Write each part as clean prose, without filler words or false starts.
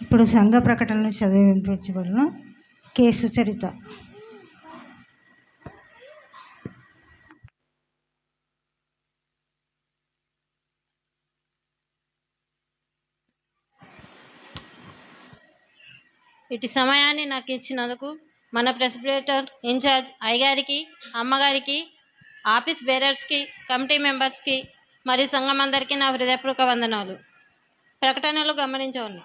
ఇప్పుడు సంఘ ప్రకటనలు చదివి వినిపించబడును. కె సుచరిత. ఇటు సమయాన్ని నాకు ఇచ్చినందుకు మన ప్రెసిడెంటర్ ఇన్ఛార్జ్ అయ్యగారికి, అమ్మగారికి, ఆఫీస్ బేరర్స్కి, కమిటీ మెంబర్స్కి మరియు సంఘం అందరికీ నా హృదయపూర్వక వందనాలు. ప్రకటనలు గమనించవచ్చు.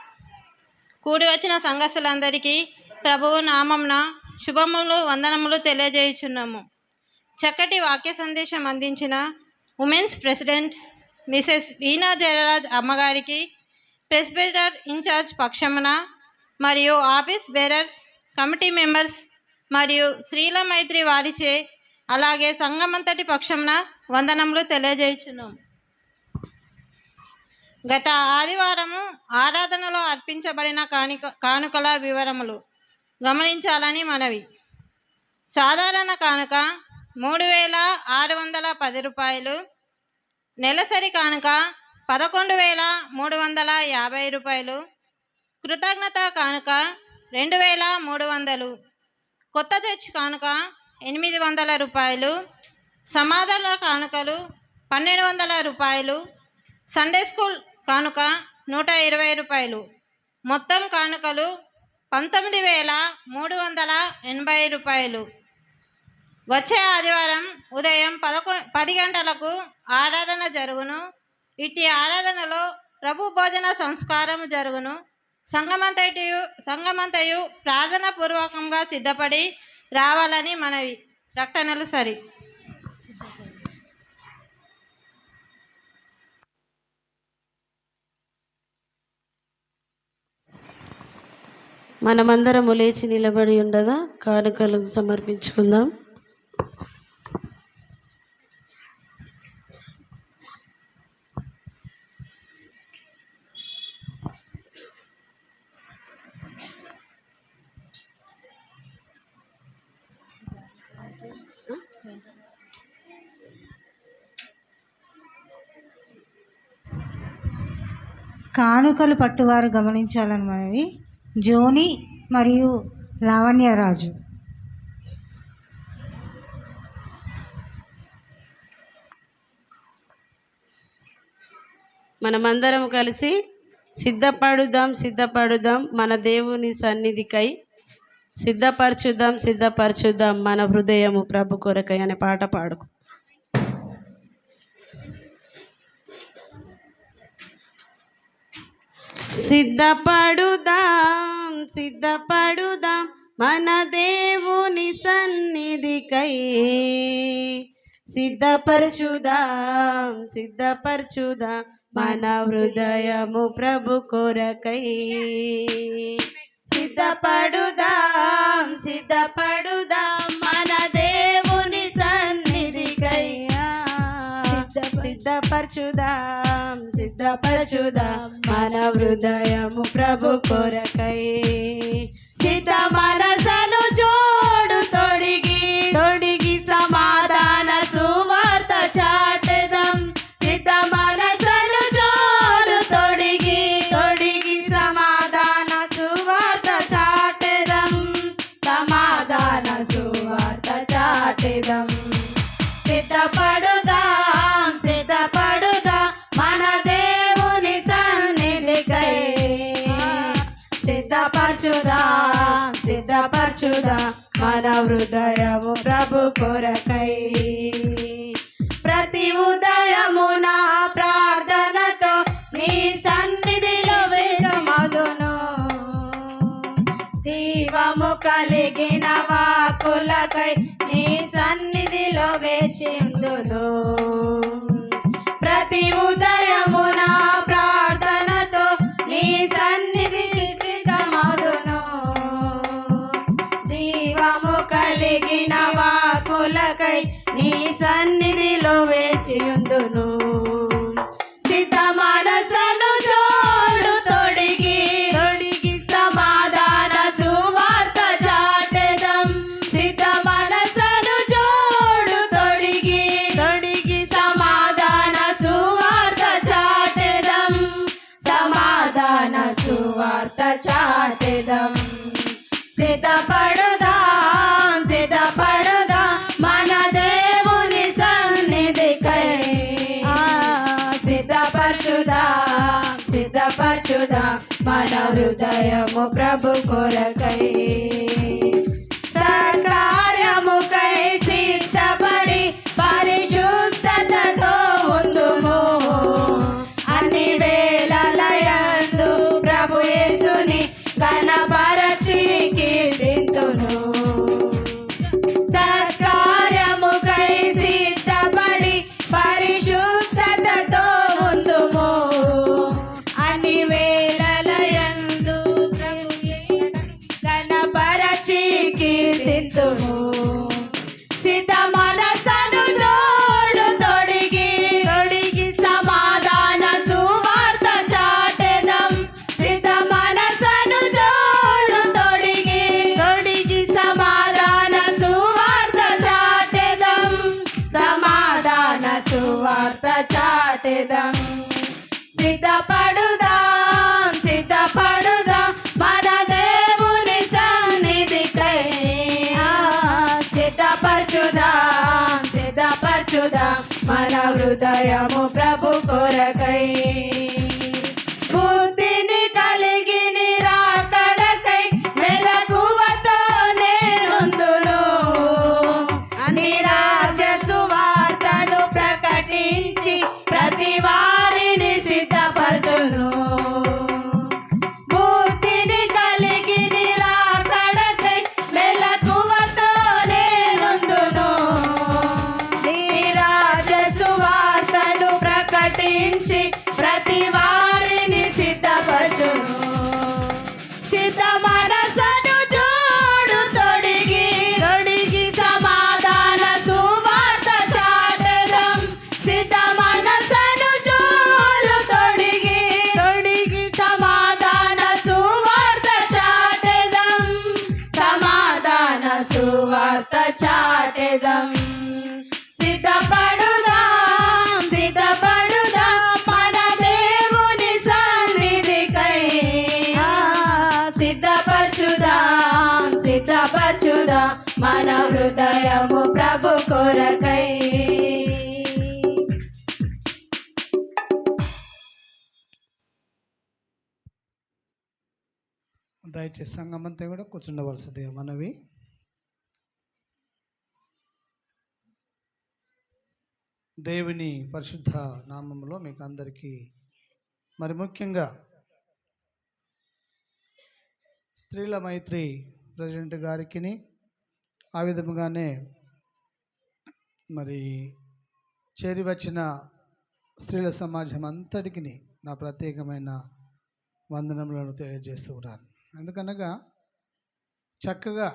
కూడి వచ్చిన సంఘస్థులందరికీ ప్రభువు నామంన శుభములు వందనములు తెలియజేయుచున్నాము. చక్కటి వాక్య సందేశం అందించిన ఉమెన్స్ ప్రెసిడెంట్ మిసెస్ వీణా జయరాజ్ అమ్మగారికి, ప్రెసిడెంటర్ ఇన్ఛార్జ్ పక్షమున మరియు ఆఫీస్ బేరర్స్, కమిటీ మెంబర్స్ మరియు శ్రీల మైత్రి వారిచే అలాగే సంఘమంతటి పక్షమున వందనములు తెలియజేయుచున్నాం. గత ఆదివారము ఆరాధనలో అర్పించబడిన కానుకల వివరములు గమనించాలని మనవి. సాధారణ కానుక 3,610 రూపాయలు, నెలసరి కానుక 11,350 రూపాయలు, కృతజ్ఞత కానుక 2,300, కొత్త చర్చ్ కానుక 800 రూపాయలు, సమాధాన కానుకలు 1,200 రూపాయలు, సండే స్కూల్ కానుక 120 రూపాయలు, మొత్తం కానుకలు 19,380 రూపాయలు. వచ్చే ఆదివారం ఉదయం 10 గంటలకు ఆరాధన జరుగును. ఇట్టి ఆరాధనలో ప్రభు భోజన సంస్కారము జరుగును. సంఘమంతయు ప్రార్థన పూర్వకంగా సిద్ధపడి రావాలని మనవి. ప్రకటనలు సరి. మనమందరము లేచి నిలబడి ఉండగా కానుకలు సమర్పించుకుందాం. కానుకలు పట్టువారు గమనించాలని మనవి. జోని మరియు లావణ్యరాజు. మనమందరం కలిసి సిద్ధపడుదాం మన దేవుని సన్నిధికై, సిద్ధపరచుదాం మన హృదయము ప్రభు కొరకై అనే పాట పాడుకు. సిద్ధపడుదాం మన దేవుని సన్నిధికై, సిద్ధపరచుదాం మన హృదయము ప్రభు కొరకై. సిద్ధపడుదాం మన దేవుని సన్నిధికై, సిద్ధపరచుదాం మన హృదయము ప్రభు కొరకై. సిద్ధ మనసను జోడు తొడిగి సమాధాన సువార్త చాటెదం. సిద్ధ మనసను జోడు తొడిగి సమాధాన సువార్త చాటెదం. సమాధాన సువార్త చాటెదం. సిద్ధపడుదాం మన దేవుని సన్నిధికై. సిద్ధపరచుదాం మన హృదయము ప్రభు కొరకై. ప్రతి ఉదయమున ప్రార్థనతో నీ సన్నిధిలో వేగమగును. జీవము కలిగిన వాకులకై నీ సన్నిధిలో వేచిందును. ప్రతి ఉదయమున ప్రార్థనతో నీ సన్నిధి సిద్ధమగును. జీవము కలిగిన వాకులకై నీ సన్నిధిలో వేచియుందును. సిద్ధ మనసను జోడు తొడిగి సమాధాన సువార్త చాటెదం. సిద్ధ మనసను జోడు తొడిగి సిద్ధపడుదా మన హృదయము ప్రభు కొరకై సత్కార్యముకై సిద్ధపడి పరిశుద్ధతతో ఉందుము అన్ని వేళలయందు ప్రభు యేసుని ఘనపరచి కీర్తింతును సత్కార్యముకై సిద్ధపడి పరిశుద్ధతతో ఉందుము అన్ని వేళలయందు ప్రభు ఘనపరచి కీర్తింతుము సిద్ధ మనసను జోడు తొడిగి సమాధాన సువార్త చాటెదం సిద్ధ మనసను జోడు తొడిగి సమాధాన సువార్త చాటెదం సమాధాన సువార్త చాటెదం సిద్ధపడుదాం మన దేవుని సన్నిధికై సిద్ధపరచుదాం మన హృదయము ప్రభు కొరకై బుద్ధిని కలిగి నిరాకడకై మెలకువతో నేనుందును అన్ని రాజ్య సువార్తను ప్రకటించి ప్రతి వారిని సిద్ధపరచును బుద్ధిని కలిగి నిరాకడకై మెలకువతో నేనుందును నీ రాజ్య సువార్తను ప్రకటించి ప్రతి వారిని సిద్ధపరచును సిద్ధ మనసను జోడు తొడిగి సమాధాన సువార్త చాటెదం సిద్ధ మనసను జోడు తొడిగి సమాధాన సువార్త చాటెదం సమాధాన సువార్త చాటెదం సిద్ధపడుదాం మన దేవుని సన్నిధికై సిద్ధపరచుదాం మన హృదయము ప్రభు కొరకై దయచేసి సంఘమంతా కూడా కూర్చుండవలసిందిగా మనవి. దేవుని పరిశుద్ధ నామములో మీకు అందరికీ మరి ముఖ్యంగా స్త్రీల మైత్రి ప్రెసిడెంట్ గారికి ఆ విధముగానే మరి చేరి వచ్చిన స్త్రీల సమాజం అంతటికి నా ప్రత్యేకమైన వందనములను తెలియజేస్తూ ఉన్నాను. ఎందుకనగా చక్కగా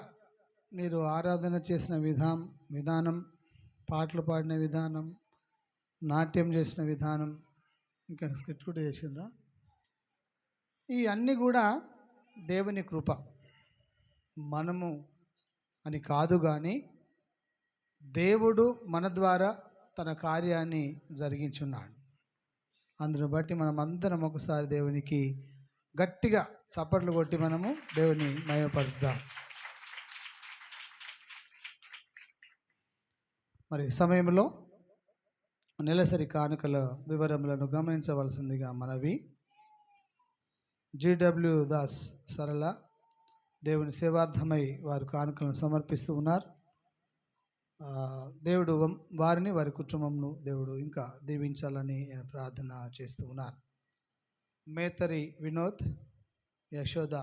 మీరు ఆరాధన చేసిన విధానం, పాటలు పాడిన విధానం, నాట్యం చేసిన విధానం, ఇంకా స్కిట్ కూడా చేసిండ్రా, ఈ అన్నీ కూడా దేవుని కృప. మనము అని కాదు కానీ దేవుడు మన ద్వారా తన కార్యాన్ని జరిగించున్నాడు. అందును బట్టి మనం అందరం ఒకసారి దేవునికి గట్టిగా చప్పట్లు కొట్టి మనము దేవుని మహిమపరుస్తాం. మరి సమయంలో నెలసరి కానుకల వివరములను గమనించవలసిందిగా మనవి. GW దాస్ సరళ దేవుని సేవార్థమై వారు కానుకలను సమర్పిస్తూ ఉన్నారు. దేవుడు వారిని, వారి కుటుంబంను దేవుడు ఇంకా దీవించాలని నేను ప్రార్థన చేస్తూ ఉన్నాను. మేతరి వినోద్, యశోద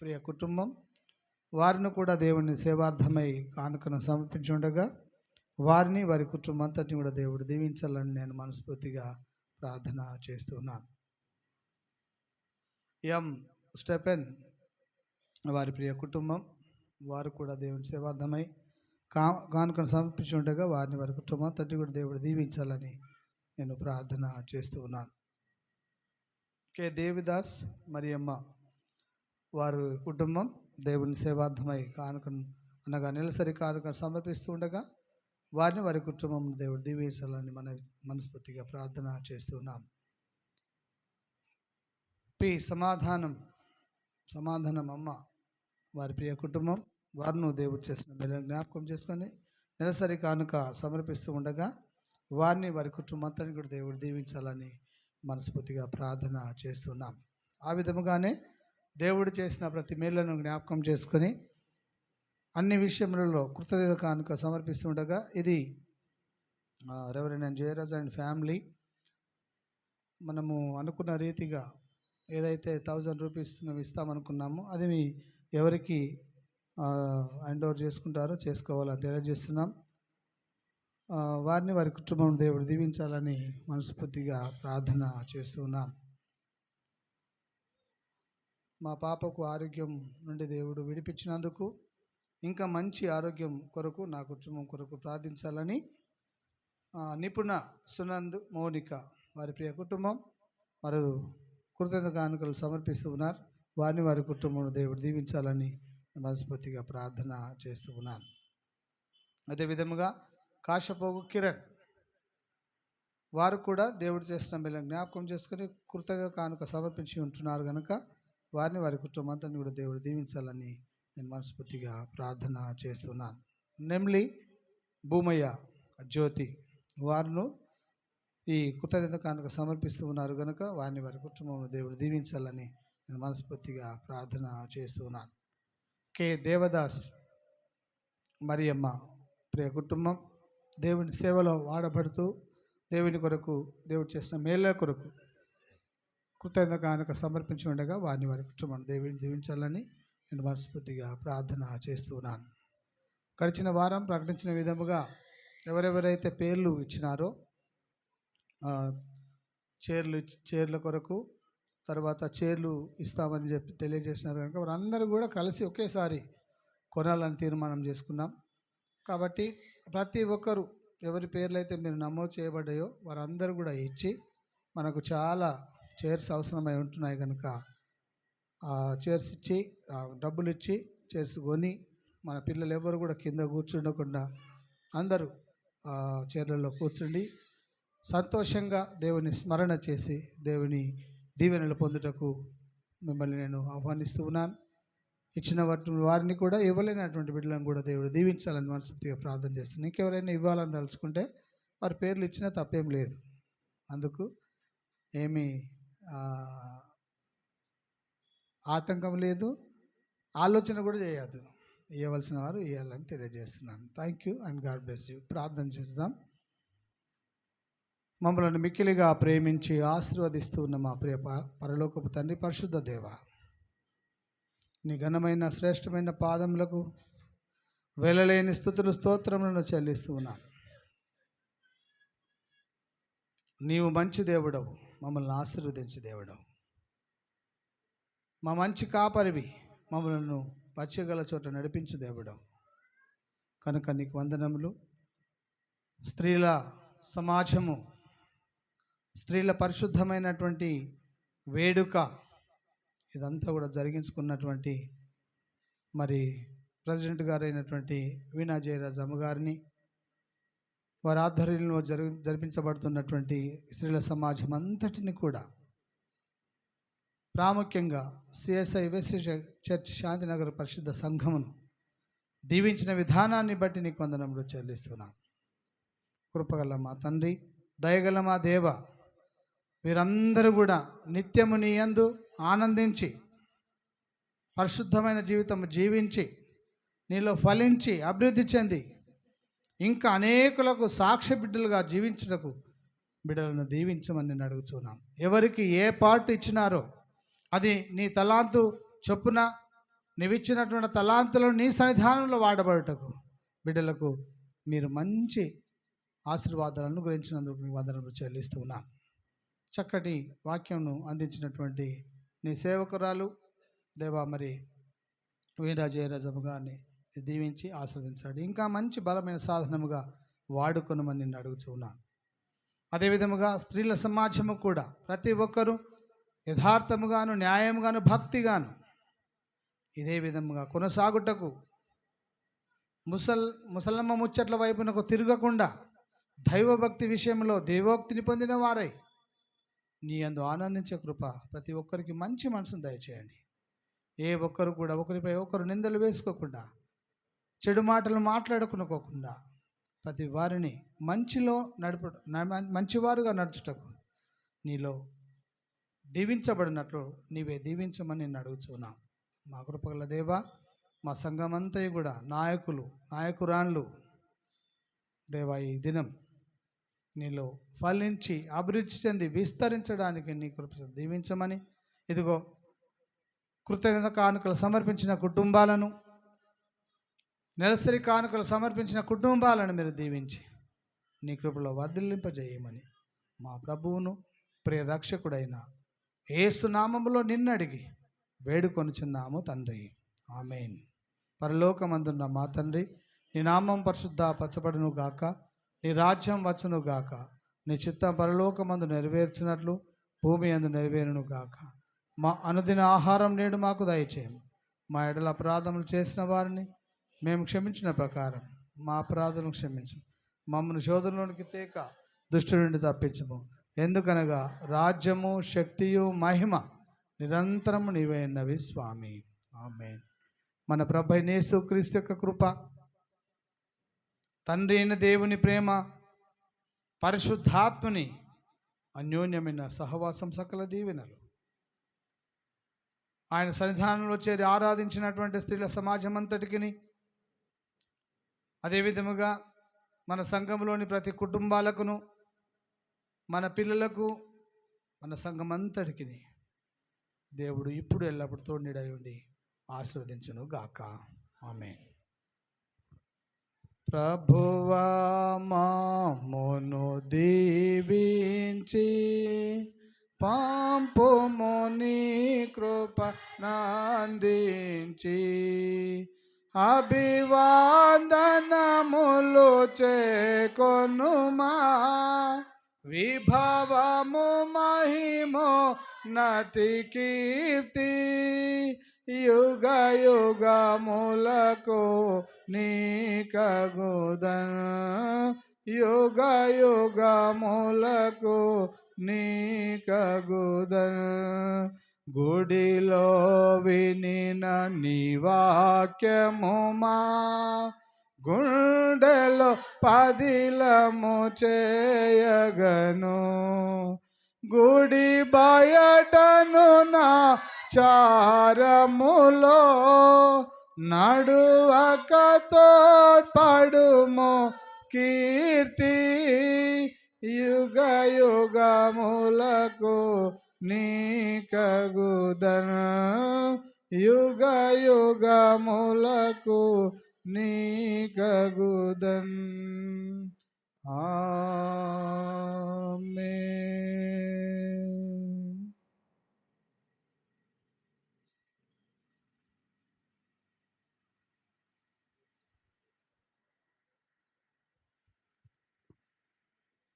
ప్రియ కుటుంబం, వారిని కూడా దేవుని సేవార్థమై కానుకను సమర్పించుండగా వారిని, వారి కుటుంబం అంతటిని కూడా దేవుడు దీవించాలని నేను మనస్ఫూర్తిగా ప్రార్థన చేస్తున్నాను. ఎం స్టెఫెన్ వారి ప్రియ కుటుంబం, వారు కూడా దేవుని సేవార్థమై కానుకను సమర్పించి ఉండగా వారిని, వారి కుటుంబం అంతటిని కూడా దేవుడు దీవించాలని నేను ప్రార్థన చేస్తూ ఉన్నాను. కె దేవిదాస్ మరియమ్మ వారి కుటుంబం దేవుని సేవార్థమై కానుకను అనగా నెలసరి కానుకను సమర్పిస్తూ ఉండగా వారిని, వారి కుటుంబం దేవుడు దీవించాలని మనస్ఫూర్తిగా ప్రార్థన చేస్తున్నాం. పి సమాధానం అమ్మ వారి ప్రియ కుటుంబం, వారిను దేవుడు చేసిన మేలు జ్ఞాపకం చేసుకొని నెలసరి కానుక సమర్పిస్తూ ఉండగా వారిని, వారి కుటుంబం అంతని కూడా దేవుడు దీవించాలని మనస్ఫూర్తిగా ప్రార్థన చేస్తున్నాం. ఆ విధముగానే దేవుడు చేసిన ప్రతి మేలును జ్ఞాపకం చేసుకొని అన్ని విషయములలో కృతజ్ఞత కానుక సమర్పిస్తుండగా ఇది రెవరెండ్ జయరాజ్ అండ్ ఫ్యామిలీ మనము అనుకున్న రీతిగా ఏదైతే 1000 రూపీస్ మేము ఇస్తామనుకున్నామో అది ఎవరికి హ్యాండ్ ఓవర్ చేసుకుంటారో చేసుకోవాలని తెలియజేస్తున్నాం. వారిని వారి కుటుంబం దేవుడు దీవించాలని మనస్ఫూర్తిగా ప్రార్థన చేస్తున్నాం. మా పాపకు ఆరోగ్యం నుండి దేవుడు విడిపించినందుకు ఇంకా మంచి ఆరోగ్యం కొరకు నా కుటుంబం కొరకు ప్రార్థించాలని నిపుణ సునంద్ మౌనిక వారి ప్రియ కుటుంబం మరియు కృతజ్ఞత కానుకలు సమర్పిస్తూ ఉన్నారు. వారిని వారి కుటుంబం దేవుడు దీవించాలని మనస్ఫూర్తిగా ప్రార్థన చేస్తూ ఉన్నాను. అదేవిధముగా కాశపోగు కిరణ్ వారు కూడా దేవుడు చేసిన మేలు జ్ఞాపకం చేసుకుని కృతజ్ఞత కానుక సమర్పించి ఉంటున్నారు కనుక వారిని వారి కుటుంబంతో కూడా దేవుడు దీవించాలని నేను మనస్ఫూర్తిగా ప్రార్థన చేస్తున్నాను. నెమ్లి భూమయ్య జ్యోతి వారును ఈ కృతజ్ఞత కానుక సమర్పిస్తూ ఉన్నారు కనుక వారిని వారి కుటుంబంలో దేవుడు దీవించాలని నేను మనస్ఫూర్తిగా ప్రార్థన చేస్తున్నాను. కె దేవదాస్ మరియమ్మ ప్రియ కుటుంబం దేవుని సేవలో వాడబడుతూ దేవుని కొరకు దేవుడు చేసిన మేళ్ళ కొరకు కృతజ్ఞత కానుక సమర్పించి ఉండగా వారిని వారి కుటుంబం దేవుని దీవించాలని నేను మనస్ఫూర్తిగా ప్రార్థన చేస్తున్నాను. గడిచిన వారం ప్రకటించిన విధముగా ఎవరెవరైతే పేర్లు ఇచ్చినారో చైర్ల కొరకు తర్వాత చైర్లు ఇస్తామని చెప్పి తెలియజేసినారు కనుక వారందరూ కూడా కలిసి ఒకేసారి కొనాలని తీర్మానం చేసుకున్నాం. కాబట్టి ప్రతి ఒక్కరు ఎవరి పేర్లు అయితే మీరు నమోదు చేయబడ్డాయో వారందరూ కూడా ఇచ్చి మనకు చాలా చైర్స్ అవసరమై ఉంటున్నాయి కనుక ఆ చైర్స్ ఇచ్చి డబ్బులు ఇచ్చి చైర్స్ కొని మన పిల్లలు ఎవరు కూడా కింద కూర్చుండకుండా అందరూ చైర్లలో కూర్చుండి సంతోషంగా దేవుని స్మరణ చేసి దేవుని దీవెనలు పొందుటకు మిమ్మల్ని నేను ఆహ్వానిస్తూ ఉన్నాను. ఇచ్చిన వారిని కూడా ఇవ్వలేనటువంటి బిడ్డలను కూడా దేవుడు దీవించాలని మనస్ఫూర్తిగా ప్రార్థన చేస్తున్నాను. ఇంకెవరైనా ఇవ్వాలని తలుచుకుంటే వారి పేర్లు ఇచ్చినా తప్పేం లేదు, అందుకు ఏమీ ఆటంకం లేదు, ఆలోచన కూడా చేయద్దు. ఇవ్వవలసిన వారు ఇవ్వాలని తెలియజేస్తున్నాను. Thank you and God bless you. ప్రార్థన చేద్దాం. మమ్మల్ని మిక్కిలిగా ప్రేమించి ఆశీర్వదిస్తూ ఉన్న మా ప్రియ పరలోకపు తండ్రి, పరిశుద్ధ దేవ, నీ ఘనమైన శ్రేష్టమైన పాదములకు వెళ్ళలేని స్తుతులు స్తోత్రములను చెల్లిస్తూ ఉన్నాం. నీవు మంచి దేవుడవు, మమ్మల్ని ఆశీర్వదించి దేవుడవు, మా మంచి కాపరివి, మమ్మల్ని పచ్చగల చోట నడిపించు దేవుడవు కనుక నీకు వందనములు. స్త్రీల సమాజము, స్త్రీల పరిశుద్ధమైనటువంటి వేడుక ఇదంతా కూడా జరిగించుకున్నటువంటి మరి ప్రెసిడెంట్ గారైనటువంటి వీణా జయరాజ్ అమ్మగారిని, వారి ఆధ్వర్యంలో జరిపించబడుతున్నటువంటి స్త్రీల సమాజం అంతటిని కూడా, ప్రాముఖ్యంగా సిఎస్ఐ వెస్ట్ చర్చ్ శాంతినగర్ పరిశుద్ధ సంఘమును దీవించిన విధానాన్ని బట్టి నీకు వందనములు చెల్లిస్తున్నాం. కృపగల మా తండ్రి, దయగల మా దేవ, వీరందరూ కూడా నిత్యము నీ యందు ఆనందించి పరిశుద్ధమైన జీవితం జీవించి నీలో ఫలించి అభివృద్ధి చెంది ఇంకా అనేకులకు సాక్ష్య బిడ్డలుగా జీవించుటకు బిడ్డలను దీవించమని నేను అడుగుతున్నాం. ఎవరికి ఏ పార్ట్ ఇచ్చినారో అది నీ తలాంతు చొప్పున నీవిచ్చినటువంటి తలాంతులను నీ సన్నిధానంలో వాడబడుటకు బిడ్డలకు మీరు మంచి ఆశీర్వాదాలను అనుగ్రహించినందుకు మీ వందనములు చెల్లిస్తూ ఉన్నాం. చక్కటి వాక్యంను అందించినటువంటి నీ సేవకురాలు దేవా మరి వీణా జయరాజమ్మ గారిని దీవించి ఆస్వాదించాడు. ఇంకా మంచి బలమైన సాధనముగా వాడుకొనమని నిన్ను అడుగుతున్నాను. అదేవిధముగా స్త్రీల సమాజము కూడా ప్రతి ఒక్కరూ యథార్థముగాను న్యాయముగాను భక్తిగాను ఇదే విధముగా కొనసాగుటకు ముసలమ్మ ముచ్చట్ల వైపునకు తిరగకుండా దైవభక్తి విషయంలో దేవోక్తిని పొందిన వారై నీ యందు ఆనందించే కృప ప్రతి ఒక్కరికి మంచి మనసును దయచేయండి. ఏ ఒక్కరు కూడా ఒకరిపై ఒకరు నిందలు వేసుకోకుండా, చెడు మాటలు మాట్లాడుకునుకోకుండా ప్రతి వారిని మంచిలో మంచివారుగా నడుచుటకు నీలో దీవించబడినట్లు నీవే దీవించమని నిన్ను అడుగుచున్నాం. మా కృపగల దేవా, మా సంఘమంతయు కూడా నాయకులు నాయకురాళ్ళు దేవా, ఈ దినం నీలో ఫలించి అభివృద్ధి చెంది విస్తరించడానికి నీ కృప దీవించమని, ఇదిగో కృతజ్ఞత కానుకలు సమర్పించిన కుటుంబాలను, నెలసరి కానుకలు సమర్పించిన కుటుంబాలను మీరు దీవించి నీ కృపలో వర్ధిల్లింపజేయమని మా ప్రభువును ప్రియ రక్షకుడైన యేసు నామములో నిన్నడిగి వేడుకొనుచున్నాము తండ్రి, ఆమేన్. పరలోకమందున్న మా తండ్రి, నీ నామం పరిశుద్ధ పరచబడును గాక, నీ రాజ్యం వచ్చును గాక, నీ చిత్తం పరలోకమందు నెరవేర్చినట్లు భూమి అందు నెరవేరును గాక. మా అనుదిన ఆహారం నేడు మాకు దయచేయము. మా ఎడల అపరాధములు చేసిన వారిని మేము క్షమించిన ప్రకారం మా అపరాధులను క్షమించు. మమ్మల్ని శోధనలోనికి తేక దుష్టుడి నుండి తప్పించము. ఎందుకనగా రాజ్యము, శక్తియు, మహిమ నిరంతరము నీవే ఉన్నవి స్వామి, ఆమేన్. మన ప్రభువైన యేసుక్రీస్తు యొక్క కృప, తండ్రి అయిన దేవుని ప్రేమ, పరిశుద్ధాత్మని అన్యోన్యమైన సహవాసం, సకల దీవెనలు ఆయన సన్నిధానంలో చేరి ఆరాధించినటువంటి స్త్రీల సమాజం అంతటికి, అదేవిధముగా మన సంఘంలోని ప్రతి కుటుంబాలకును, మన పిల్లలకు, మన సంఘం అంతటికి దేవుడు ఇప్పుడు ఎల్లప్పుడు తోడునీడై ఉండి ఆశీర్వదించును గాక, ఆమేన్. ప్రభువా మమ్మును దీవించి పంపుము నీ కృప నందించి, అభివందనములు చేకొనుమా, విభవము మహిమో నతి కీర్తి, యుగ యుగములకు నీకగుదన్, యుగ యుగములకు నీకగుదన్. గుడిలో వినిన నీ వాక్యము మా గుండెలో పదిలము చేయగను, గుడి బయటను నా చారములో నడువక తోడ్పడుము కీర్తి, యుగ యుగములకు నీకగుదన్, యుగ యుగములకు నీకగుదన్.